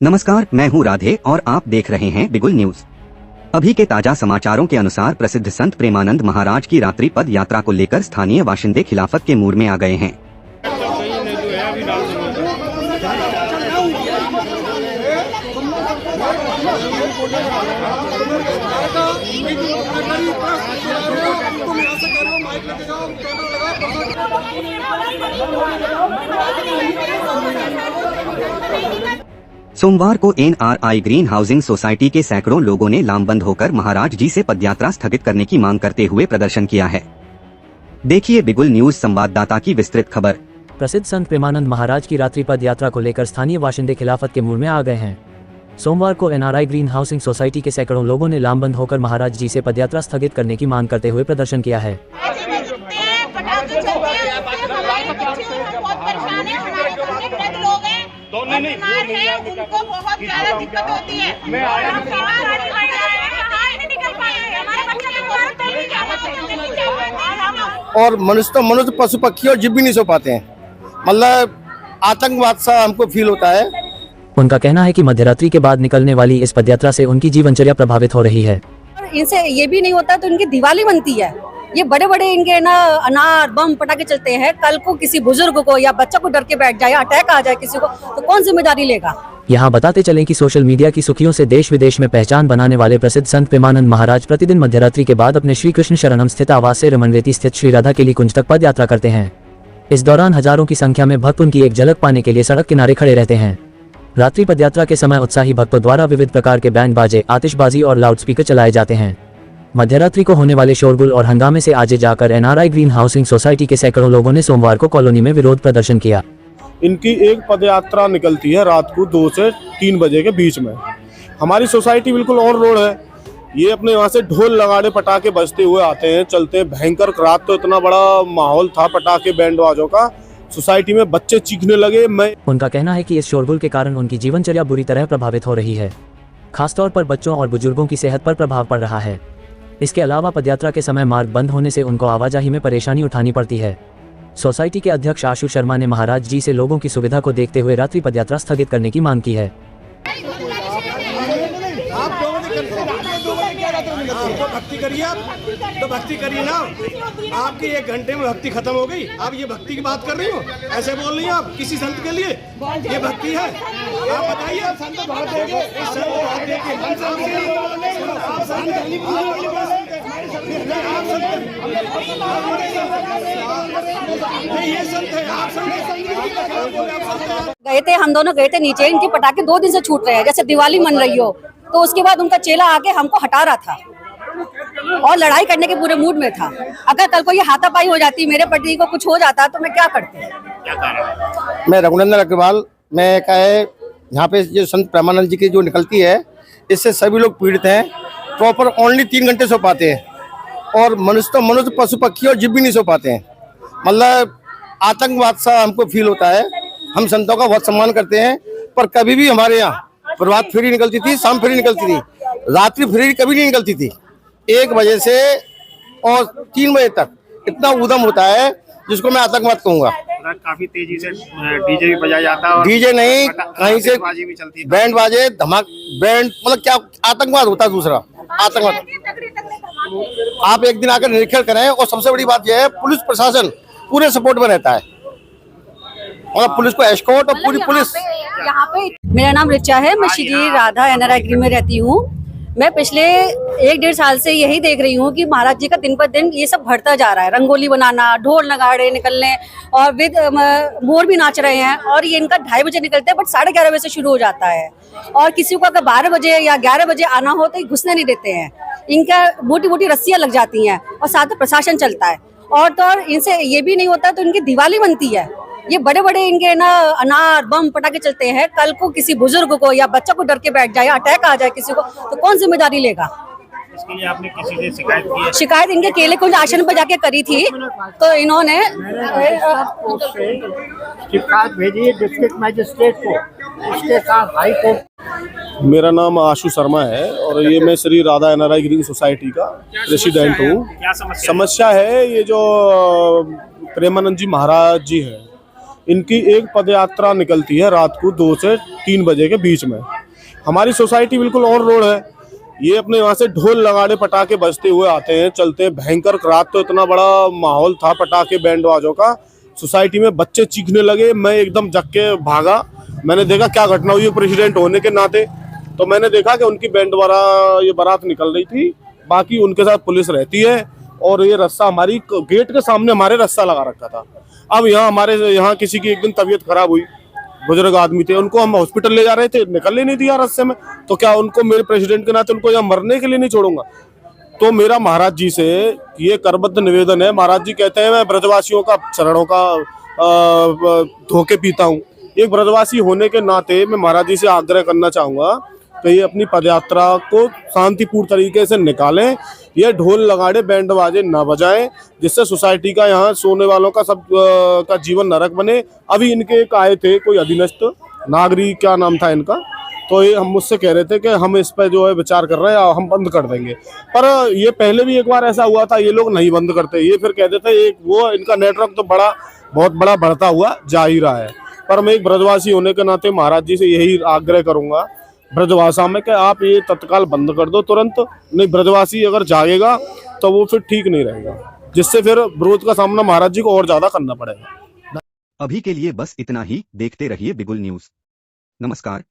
नमस्कार, मैं हूं राधे और आप देख रहे हैं बिगुल न्यूज। अभी के ताजा समाचारों के अनुसार प्रसिद्ध संत प्रेमानंद महाराज की रात्रि पद यात्रा को लेकर स्थानीय बाशिंदे खिलाफत के मूड में आ गए हैं। सोमवार को NRI ग्रीन हाउसिंग सोसाइटी के सैकड़ों लोगों ने लामबंद होकर महाराज जी से पदयात्रा स्थगित करने की मांग करते हुए प्रदर्शन किया है। देखिए बिगुल न्यूज संवाददाता की विस्तृत खबर। प्रसिद्ध संत प्रेमानंद महाराज की रात्रि पद यात्रा को लेकर स्थानीय बाशिंदे खिलाफत के मूड में आ गए हैं। सोमवार को NRI ग्रीन हाउसिंग सोसाइटी के सैकड़ों लोगों ने लामबंद होकर महाराज जी से पदयात्रा स्थगित करने की मांग करते हुए प्रदर्शन किया है। उनको बहुत ज्यादा दिक्कत होती है। और मनुष्य पशु पक्षी और जीव भी नहीं सो पाते हैं। मतलब आतंकवाद सा हमको फील होता है। उनका कहना है कि मध्यरात्रि के बाद निकलने वाली इस पदयात्रा से उनकी जीवनचर्या प्रभावित हो रही है। इनसे ये भी नहीं होता तो इनकी दिवाली बनती है। ये बड़े बड़े इनके ना अनार बम पटाखे चलते हैं, कल को किसी बुजुर्ग को या बच्चा को डर के बैठ जाए, अटैक आ जाए किसी को, तो कौन जिम्मेदारी लेगा। यहाँ बताते चलें कि सोशल मीडिया की सुर्खियों से देश विदेश में पहचान बनाने वाले प्रसिद्ध संत प्रेमानंद महाराज प्रतिदिन मध्यरात्रि के बाद अपने श्री कृष्ण शरणम स्थित आवास से रमनरेती स्थित श्री राधा केली कुंज तक पद यात्रा करते हैं। इस दौरान हजारों की संख्या में भक्त उनकी एक झलक पाने के लिए सड़क किनारे खड़े रहते हैं। रात्रि पदयात्रा के समय उत्साही भक्तों द्वारा विविध प्रकार के बैंड बाजे, आतिशबाजी और लाउडस्पीकर चलाए जाते हैं। मध्यरात्रि को होने वाले शोरगुल और हंगामे से आगे जाकर NRI ग्रीन हाउसिंग सोसाइटी के सैकड़ों लोगों ने सोमवार को कॉलोनी में विरोध प्रदर्शन किया। इनकी एक पदयात्रा निकलती है रात को 2 से 3 बजे के बीच में। हमारी सोसाइटी बिल्कुल ऑन रोड है। ये अपने यहाँ से ढोल लगाड़े पटाखे बजते हुए आते हैं, चलते हैं। भयंकर रात तो इतना बड़ा माहौल था पटाखे बैंड बाजों का, सोसाइटी में बच्चे चीखने लगे। उनका कहना है कि इस शोरगुल के कारण उनकी जीवनचर्या बुरी तरह प्रभावित हो रही है। खासतौर पर बच्चों और बुजुर्गों की सेहत पर प्रभाव पड़ रहा है। इसके अलावा पदयात्रा के समय मार्ग बंद होने से उनको आवाजाही में परेशानी उठानी पड़ती है। सोसाइटी के अध्यक्ष आशु शर्मा ने महाराज जी से लोगों की सुविधा को देखते हुए रात्रि पदयात्रा स्थगित करने की मांग की है। भक्ति करिए, आप तो भक्ति करिए ना। आपकी 1 घंटे में भक्ति खत्म हो गई। आप ये भक्ति की बात कर रही हो, ऐसे बोल रही हो आप किसी संत के लिए? ये भक्ति है? आप बताइए। संत बहुत देंगे, ये संत है। आप गए थे, हम दोनों गए थे नीचे। इनके पटाखे 2 दिन से छूट रहे हैं, जैसे दिवाली मन रही हो। तो उसके बाद उनका चेला आके हमको हटा रहा था और लड़ाई करने के पूरे मूड में था। अगर कल को ये हाथापाई हो जाती, मेरे पति को कुछ हो जाता तो मैं क्या करती। क्या कारण? मैं रघुनंदन अग्रवाल। मैं कहे यहाँ पे जो संत प्रेमानंद जी की जो निकलती है, इससे सभी लोग पीड़ित हैं। प्रॉपर ओनली 3 घंटे सो पाते हैं और मनुष्य पशु पक्षी और जीव भी नहीं सो पाते हैं। मतलब आतंकवाद सा हमको फील होता है। हम संतों का बहुत सम्मान करते हैं, पर कभी भी हमारे यहाँ प्रभात फेरी निकलती थी, शाम फेरी निकलती थी, रात्रि फेरी कभी नहीं निकलती थी। 1 बजे से और 3 बजे तक इतना उधम होता है जिसको मैं आतंकवाद कहूँगा। काफी तेजी से डीजे भी बजाया जाता है और डीजे नहीं, कहीं से भी चलती है, बैंड बाजे, धमाक बैंड, मतलब क्या आतंकवाद होता है। दूसरा आतंकवाद आप एक दिन आकर निरीक्षण करें। और सबसे बड़ी बात यह है, पुलिस प्रशासन पूरे सपोर्ट में रहता है, मतलब पुलिस को एस्कॉर्ट और पूरी पुलिस। यहाँ पे मेरा नाम रिचा है, मैं श्री राधा NRI ग्रीन में रहती हूँ। मैं पिछले 1-1.5 साल से यही देख रही हूँ कि महाराज जी का दिन पर दिन ये सब बढ़ता जा रहा है। रंगोली बनाना, ढोल नगाड़े निकलने और विद मोर भी नाच रहे हैं। और ये इनका 2:30 बजे निकलते हैं, बट 11:30 बजे से शुरू हो जाता है। और किसी को अगर 12 बजे या 11 बजे आना हो तो ये घुसने नहीं देते हैं। इनका मोटी मोटी रस्सियाँ लग जाती हैं और साथ में प्रशासन चलता है। और तो और इनसे ये भी नहीं होता तो इनकी दिवाली बनती है। ये बड़े बड़े इनके ना अनार बम पटाखे चलते हैं, कल को किसी बुजुर्ग को या बच्चा को डर के बैठ जाए, अटैक आ जाए किसी को, तो कौन जिम्मेदारी लेगा। इसके लिए आपने किसी से शिकायत की है? शिकायत इनके केले कुंज आश्रम पर जाके करी थी, तो इन्होंने शिकायत भेजी डिस्ट्रिक्ट मजिस्ट्रेट को, उसके साथ हाई कोर्ट। मेरा नाम आशु शर्मा है और ये मैं Shri Radha NRI green society का प्रेसिडेंट हूँ। क्या समस्या है? ये जो प्रेमानंद जी महाराज जी हैं, इनकी एक पदयात्रा निकलती है रात को 2 से 3 बजे के बीच में। हमारी सोसाइटी बिल्कुल ऑन रोड है। ये अपने वहाँ से ढोल लगाड़े पटाखे बजते हुए आते हैं, चलते हैं। भयंकर रात तो इतना बड़ा माहौल था पटाखे बैंड बाजों का, सोसाइटी में बच्चे चीखने लगे। मैं एकदम जग के भागा, मैंने देखा क्या घटना हुई है। प्रेसिडेंट होने के नाते तो मैंने देखा कि उनकी बैंड द्वारा ये बारात निकल रही थी, बाकी उनके साथ पुलिस रहती है। और ये रस्सा हमारी गेट के सामने हमारे रस्सा लगा रखा था। अब हमारे यहाँ किसी की एक दिन तबीयत खराब हुई, बुजुर्ग आदमी थे, उनको हम हॉस्पिटल ले जा रहे थे, निकलने नहीं दिया रस्से में। तो क्या उनको मेरे प्रेसिडेंट के नाते उनको यहाँ मरने के लिए नहीं छोड़ूंगा? तो मेरा महाराज जी से ये करबद्ध निवेदन है। महाराज जी कहते हैं मैं ब्रजवासियों का चरणों का धोखे पीता हूँ। एक ब्रजवासी होने के नाते मैं महाराज जी से आग्रह करना चाहूँगा कि ये अपनी पदयात्रा को शांतिपूर्ण तरीके से निकालें। ये ढोल लगाड़े बैंड बाजे ना बजाएं, जिससे सोसाइटी का यहाँ सोने वालों का सब का जीवन नरक बने। अभी इनके एक आए थे कोई अधीनस्थ नागरिक, क्या नाम था इनका, तो ये हम मुझसे कह रहे थे कि हम इस पर जो है विचार कर रहे हैं, हम बंद कर देंगे। पर ये पहले भी एक बार ऐसा हुआ था, ये लोग नहीं बंद करते। ये फिर कहते थे एक वो इनका नेटवर्क तो बहुत बड़ा बढ़ता हुआ जा ही रहा है। पर मैं एक ब्रजवासी होने के नाते महाराज जी से यही आग्रह करूंगा ब्रजभाषा में कि आप ये तत्काल बंद कर दो तुरंत। नहीं, ब्रजवासी अगर जागेगा तो वो फिर ठीक नहीं रहेगा, जिससे फिर विरोध का सामना महाराज जी को और ज्यादा करना पड़ेगा। अभी के लिए बस इतना ही। देखते रहिए बिगुल न्यूज। नमस्कार।